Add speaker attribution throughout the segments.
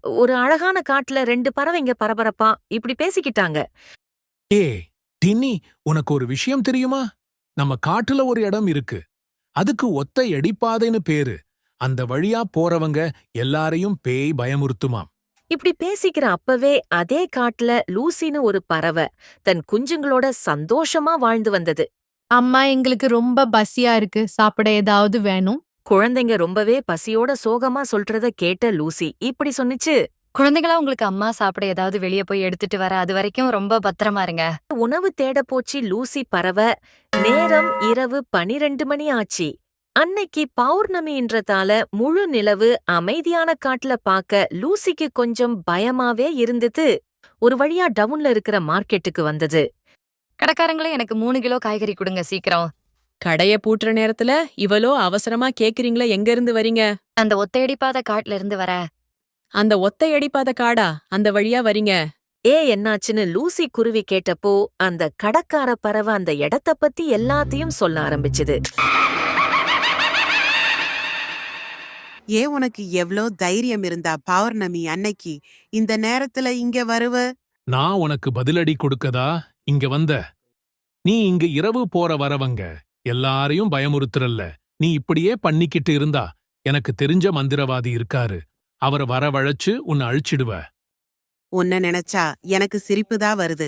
Speaker 1: ஒரு அழகான காட்டுல 2 பறவைங்க பரபரப்பா இப்படி பேசிக்கிட்டாங்க.
Speaker 2: ஏ டின்னி, உனக்கு ஒரு விஷயம் தெரியுமா? நம்ம காட்டுல ஒரு இடம் இருக்கு. அதுக்கு ஒத்தை அடிப்பாதைன்னு பேரு. அந்த வழியா போறவங்க எல்லாரையும் பேய் பயமுறுத்துமாம்.
Speaker 1: இப்படி பேசிக்கிற அப்பவே அதே காட்டுல லூசின்னு ஒரு பறவை தன் குஞ்சுங்களோட சந்தோஷமா வாழ்ந்து வந்தது.
Speaker 3: அம்மா, எங்களுக்கு ரொம்ப பசியா இருக்கு. சாப்பிட ஏதாவது வேணும்.
Speaker 1: குழந்தைங்க ரொம்பவே பசியோட சோகமா சொல்றத கேட்ட லூசி இப்படி சொன்னிச்சு.
Speaker 4: குழந்தைகளா உங்களுக்கு அம்மா சாப்பிட ஏதாவது வெளிய போய் எடுத்துட்டு வர, அது வரைக்கும் ரொம்ப பத்திரமா இருங்க.
Speaker 1: உணவு தேட போச்சு லூசி பறவை. நேரம் இரவு 12 மணி ஆச்சு. அன்னைக்கு பௌர்ணமின்றதால முழு நிலவு அமைதியான காட்டுல பாக்க லூசிக்கு கொஞ்சம் பயமாவே இருந்தது. ஒரு வழியா டவுன்ல இருக்கிற மார்க்கெட்டுக்கு வந்தது.
Speaker 4: கடைக்காரங்களே, எனக்கு 3 கிலோ காய்கறி குடுங்க சீக்கிரம்.
Speaker 5: கடைய பூட்டுற நேரத்துல இவளோ அவசரமா கேக்குறீங்களே, எங்க இருந்து வரீங்க?
Speaker 4: அந்த ஒத்தையடிப்பாத காட்டுல இருந்து வர.
Speaker 5: அந்த ஒத்தை அடிப்பாத காடா? அந்த வழியா வரீங்க?
Speaker 1: என்னாச்சுன்னு லூசி குருவி கேட்டப்போ அந்த கடக்கார பறவை அந்த இடத்த பத்தி எல்லாத்தையும் சொல்ல ஆரம்பிச்சுது.
Speaker 6: உனக்கு எவ்ளோ தைரியம் இருந்தா பௌர்ணமி அன்னைக்கு இந்த நேரத்துல இங்க வருவ?
Speaker 2: நான் உனக்கு பதிலடி கொடுக்கதா இங்க வந்த? நீ இங்க இரவு போற வரவங்க எல்லாரையும் பயமுறுத்துறல்ல. நீ இப்படியே பண்ணிக்கிட்டு இருந்தா எனக்கு தெரிஞ்ச மந்திரவாதி இருக்காரு. அவரை வரவழைச்சு உன்னை அழிச்சிடுவ.
Speaker 6: உன்ன நினைச்சா எனக்கு சிரிப்புதான் வருது.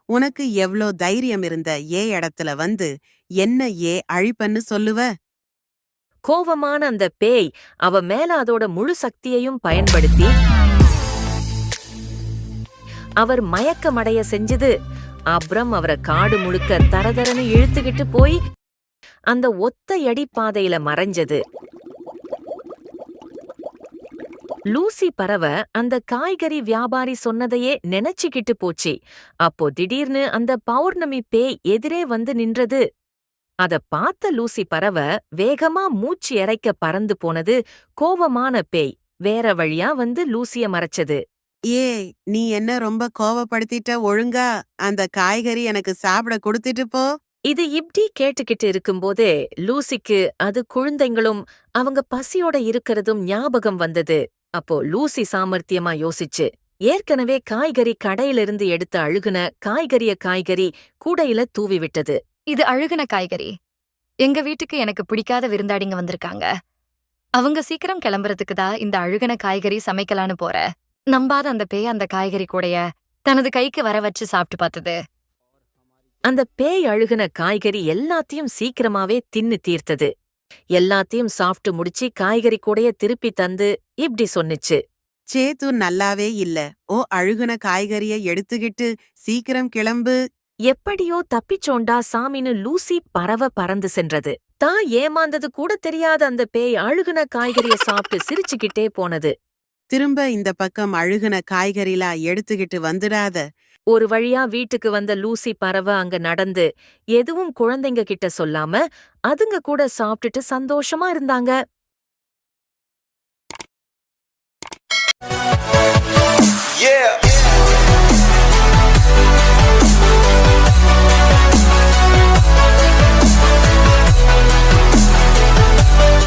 Speaker 6: உனக்கு எவ்ளோ தைரியம் இருந்த இடத்துல வந்து என்ன அழிப்பன்னு சொல்லுவ?
Speaker 1: கோவமான அந்த பேய் அவ மேல அதோட முழு சக்தியையும் பயன்படுத்தி அவர் மயக்கமடைய செஞ்சது. அப்புறம் அவரை காடு முழுக்க தரதரன்னு இழுத்துக்கிட்டு போய் அந்த ஒத்தையடி பாதையில மறைஞ்சது. லூசி பறவை அந்த காய்கறி வியாபாரி சொன்னதையே நினைச்சுக்கிட்டு போச்சு. அப்போ திடீர்னு அந்த பௌர்ணமி பேய் எதிரே வந்து நின்றது. அத பார்த்த லூசி பறவை வேகமா மூச்சு இறைக்க பறந்து போனது. கோவமான பேய் வேற வழியா வந்து லூசிய மறைச்சது.
Speaker 6: நீ என்ன ரொம்ப கோவப்படுத்திட்ட? ஒழுங்கா அந்த காய்கறி எனக்கு சாப்பிட கொடுத்துட்டு போ.
Speaker 1: இது இப்படி கேட்டுக்கிட்டு இருக்கும்போதே லூசிக்கு அது குழந்தைங்களும் அவங்க பசியோட இருக்கிறதும் ஞாபகம் வந்தது. அப்போ லூசி சாமர்த்தியமா யோசிச்சு ஏற்கனவே காய்கறி கடையிலிருந்து எடுத்து அழுகுன காய்கறி கூடையில தூவி விட்டது.
Speaker 4: இது அழுகுன காய்கறி. எங்க வீட்டுக்கு எனக்கு பிடிக்காத விருந்தாடிங்க வந்திருக்காங்க. அவங்க சீக்கிரம் கிளம்புறதுக்கு தான் இந்த அழுகுன காய்கறி சமைக்கலான்னு போற. நம்பாத அந்த பேய் அந்த காய்கறி கூடைய தனது கைக்கு வர வச்சு சாப்பிட்டு பார்த்தது.
Speaker 1: அந்த பேய் அழுகுன காய்கறி எல்லாத்தையும் சீக்கிரமாவே தின்னு தீர்த்தது. எல்லாத்தையும் சாப்பிட்டு முடிச்சு காய்கறி கூடைய திருப்பி தந்து இப்படி சொன்னிச்சு.
Speaker 6: சேத்து நல்லாவே இல்ல. அழுகுன காய்கறிய எடுத்துக்கிட்டு சீக்கிரம் கிளம்பு.
Speaker 1: எப்படியோ தப்பிச்சோண்டா சாமின்னு லூசி பறவை பறந்து சென்றது. தான் ஏமாந்தது கூட தெரியாத அந்த பேய் அழுகுன காய்கறிய சாப்பிட்டு சிரிச்சுக்கிட்டே போனது.
Speaker 6: திரும்ப இந்த பக்கம் அழுகுன காய்கறிலாம் எடுத்துக்கிட்டு வந்துடாத.
Speaker 1: ஒரு வழியா வீட்டுக்கு வந்த லூசி பறவை அங்க நடந்து எதுவும் குழந்தைங்க கிட்ட சொல்லாம அதுங்க கூட சாப்பிட்டுட்டு சந்தோஷமா இருந்தாங்க.